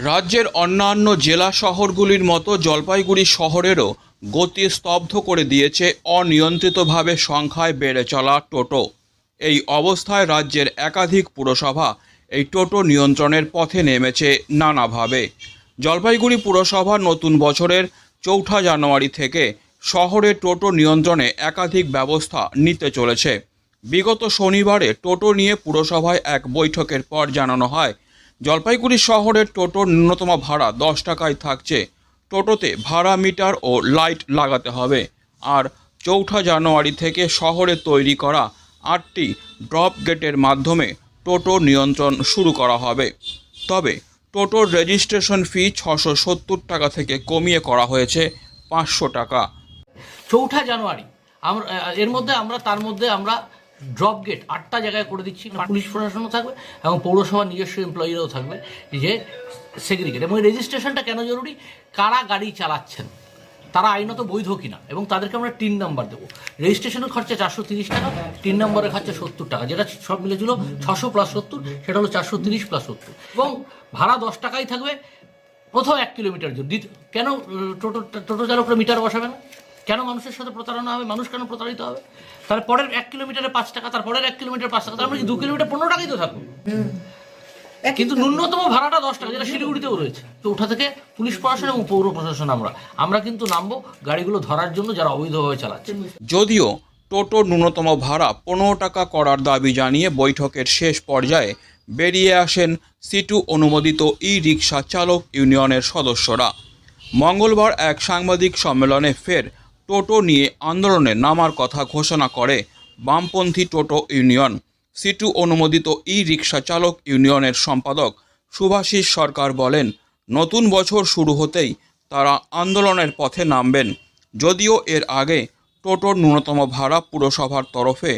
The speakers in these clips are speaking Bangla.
রাজ্যের অন্যান্য জেলা শহরগুলির মতো জলপাইগুড়ি শহরেরও গতি স্তব্ধ করে দিয়েছে অনিয়ন্ত্রিতভাবে সংখ্যায় বেড়ে চলা টোটো। এই অবস্থায় রাজ্যের একাধিক পুরসভা এই টোটো নিয়ন্ত্রণের পথে নেমেছে নানাভাবে। জলপাইগুড়ি পুরসভা নতুন বছরের ৪ঠা জানুয়ারি থেকে শহরে টোটো নিয়ন্ত্রণে একাধিক ব্যবস্থা নিতে চলেছে। বিগত শনিবারে টোটো নিয়ে পুরসভায় এক বৈঠকের পর জানানো হয়, জলপাইগুড়ি শহরের টোটোর ন্যূনতম ভাড়া 10 টাকায় থাকছে। টোটোতে ভাড়া মিটার ও লাইট লাগাতে হবে। আর ৪ঠা জানুয়ারি থেকে শহরে তৈরি করা 8টি ড্রপ গেটের মাধ্যমে টোটো নিয়ন্ত্রণ শুরু করা হবে। তবে টোটোর রেজিস্ট্রেশন ফি 670 টাকা থেকে কমিয়ে করা হয়েছে 500 টাকা। ৪ঠা জানুয়ারি তার মধ্যে আমরা ড্রপ গেট 8টা জায়গায় করে দিচ্ছি। পুলিশ প্রশাসনও থাকবে এবং পৌরসভার নিজস্ব এমপ্লয়িরাও থাকবে, যে সেগ্রিগেট। এবং রেজিস্ট্রেশনটা কেন জরুরি? কারা গাড়ি চালাচ্ছেন, তারা আইনত বৈধ কিনা, এবং তাদেরকে আমরা টিন নাম্বার দেবো। রেজিস্ট্রেশনের খরচা 430 টাকা, টিন নাম্বারের খরচা 70 টাকা, যেটা সব মিলে ছিল 600 + 70, সেটা হলো 430 + 70। এবং ভাড়া 10 টাকাই থাকবে প্রথম 1 কিলোমিটার জন্য। কেন টোটো চালকরা মিটার বসাবে না? কেন মানুষের সাথে প্রতারণা হবে? মানুষ কেন প্রতারিত হবে? তাহলে পরের 1 কিলোমিটারে 5 টাকা, তারপরের 1 কিলোমিটার 5 টাকা, তার মানে 2 কিলোমিটার 15 টাকাই তো থাকবে। কিন্তু ন্যূনতম ভাড়াটা 10 টাকা, যেটা শিলিগুড়িতেও রয়েছে। তো ওঠা থেকে পুলিশ প্রশাসন এবং পৌর প্রশাসন আমরা কিন্তু নামবো গাড়িগুলো ধরার জন্য যারা অবৈধভাবে চালাচ্ছে। যদিও টোটোর ন্যূনতম ভাড়া 15 টাকা করার দাবি জানিয়ে বৈঠকের শেষ পর্যায়ে বেরিয়ে আসেন সিটু অনুমোদিত ই রিক্সা চালক ইউনিয়নের সদস্যরা। মঙ্গলবার এক সাংবাদিক সম্মেলনে ফের টোটো নিয়ে আন্দোলনে নামার কথা ঘোষণা করে বামপন্থী টোটো ইউনিয়ন। সিটু অনুমোদিত ই রিক্সা চালক ইউনিয়নের সম্পাদক শুভাশিস সরকার বলেন, নতুন বছর শুরু হতেই তারা আন্দোলনের পথে নামবেন। যদিও এর আগে টোটোর ন্যূনতম ভাড়া পুরসভার তরফে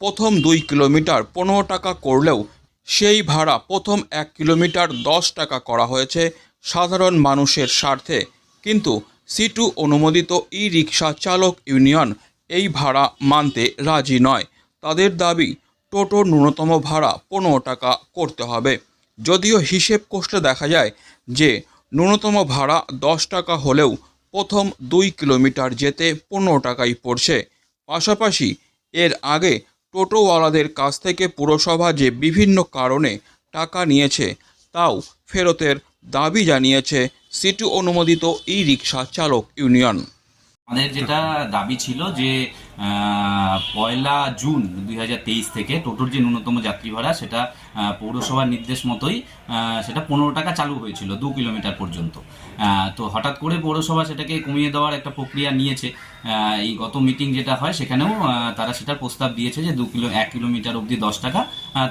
প্রথম 2 কিলোমিটার 15 টাকা করলেও সেই ভাড়া প্রথম 1 কিলোমিটার 10 টাকা করা হয়েছে সাধারণ মানুষের স্বার্থে। কিন্তু সিটু অনুমোদিত ই রিক্সা চালক ইউনিয়ন এই ভাড়া মানতে রাজি নয়। তাদের দাবি টোটোর ন্যূনতম ভাড়া 15 টাকা করতে হবে। যদিও হিসেব কষলে দেখা যায় যে ন্যূনতম ভাড়া 10 টাকা হলেও প্রথম 2 কিলোমিটার যেতে 15 টাকাই পড়ছে। পাশাপাশি এর আগে টোটোওয়ালাদের কাছ থেকে পুরসভা যে বিভিন্ন কারণে টাকা নিয়েছে তাও ফেরতের দাবি জানিয়েছে সিটু অনুমোদিত ই রিক্সা চালক ইউনিয়ন। আমাদের যেটা দাবি ছিল যে 1 জুন 2023 থেকে টোটোর যে ন্যূনতম যাত্রী ভাড়া সেটা পৌরসভার নির্দেশ মতোই সেটা 15 টাকা চালু হয়েছিল 2 কিলোমিটার পর্যন্ত। তো হঠাৎ করে পৌরসভা সেটাকে কমিয়ে দেওয়ার একটা প্রক্রিয়া নিয়েছে। এই গত মিটিং যেটা হয় সেখানেও তারা সেটার প্রস্তাব দিয়েছে যে 1 কিলোমিটার অবধি 10 টাকা,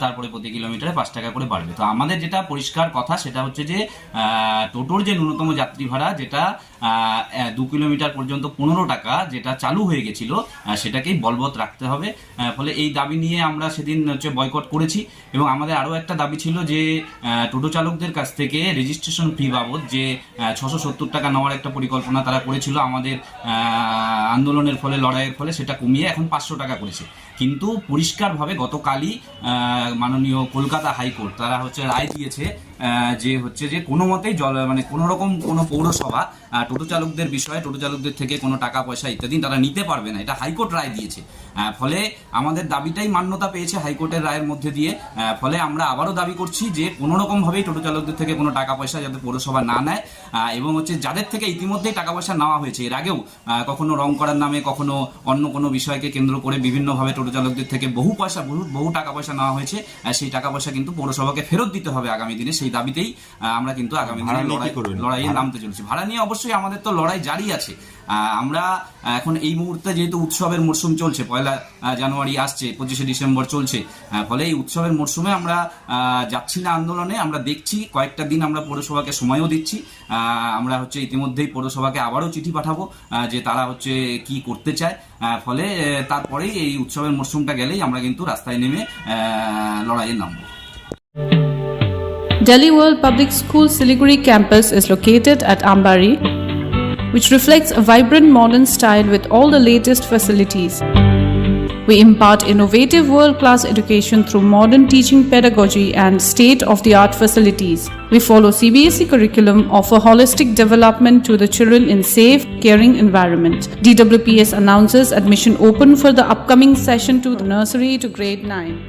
তারপরে প্রতি কিলোমিটারে 5 টাকা করে বাড়বে। তো আমাদের যেটা পরিষ্কার কথা সেটা হচ্ছে যে টোটোর যে ন্যূনতম যাত্রী ভাড়া যেটা 2 কিলোমিটার পর্যন্ত 15 টাকা যেটা চালু হয়ে গেছিল সেটাকেই বলবৎ রাখতে হবে। ফলে এই দাবি নিয়ে আমরা সেদিন বয়কট করেছি। এবং আমাদের আরও একটা দাবি ছিল যে টোটো চালকদের কাছ থেকে রেজিস্ট্রেশন ফি বাবদ যে 670 টাকা নেওয়ার একটা পরিকল্পনা তারা করেছিল আমাদের আন্দোলনের ফলে, লড়াইয়ের ফলে, সেটা কমিয়ে এখন 500 টাকা করেছে। কিন্তু পরিষ্কারভাবে গতকালই মাননীয় কলকাতা হাইকোর্ট তারা রায় দিয়েছে যে কোনো মতেই কোনো রকম কোনো পৌরসভা টোটো চালকদের বিষয়ে টোটো চালকদের থেকে কোনো টাকা পয়সা ইত্যাদি তারা নিতে পারবে না। এটা হাইকোর্ট রায় দিয়েছে। ফলে আমাদের দাবিটাই মান্যতা পেয়েছে হাইকোর্টের রায়ের মধ্যে দিয়ে। ফলে আমরা আবারও দাবি করছি যে কোনো রকমভাবেই টোটো চালকদের থেকে কোনো টাকা পয়সা যাতে পৌরসভা না নেয়। এবং যাদের থেকে ইতিমধ্যেই টাকা পয়সা নেওয়া হয়েছে, এর আগেও কখনো রং করার নামে, কখনো অন্য কোনো বিষয়কে কেন্দ্র করে বিভিন্নভাবে টোটো চালকদের থেকে বহু টাকা পয়সা নেওয়া হয়েছে। সেই টাকা পয়সা কিন্তু পৌরসভাকে ফেরত দিতে হবে আগামী দিনে। সেই দাবিতেই আমরা কিন্তু আগামী দিনে লড়াইয়ে নামতে চলেছি। ভাড়া নিয়ে অবশ্যই আমাদের তো লড়াই জারি আছে। আমরা এখন এই মুহূর্তে যেহেতু উৎসবের মরশুম চলছে, 1 জানুয়ারি আসছে, 25শে ডিসেম্বর চলছে, ফলে এই উৎসবের মরশুমে আমরা যাচ্ছি না আন্দোলনে। আমরা দেখছি কয়েকটা দিন আমরা পৌরসভাকে সময়ও দিচ্ছি। আমরা ইতিমধ্যেই পৌরসভাকে আবারও চিঠি পাঠাবো যে তারা কি করতে চায়। ফলে তারপরেই এই উৎসবের মরশুমটা গেলেই আমরা কিন্তু রাস্তায় নেমে লড়াইয়ে নামবো। Delhi World Public School Siliguri campus is located at Ambari, which reflects a vibrant modern style with all the latest facilities. We impart innovative world-class education through modern teaching pedagogy and state-of-the-art facilities. We follow CBSE curriculum, offer holistic development to the children in safe, caring environment. DWPS announces admission open for the upcoming session to nursery to grade 9.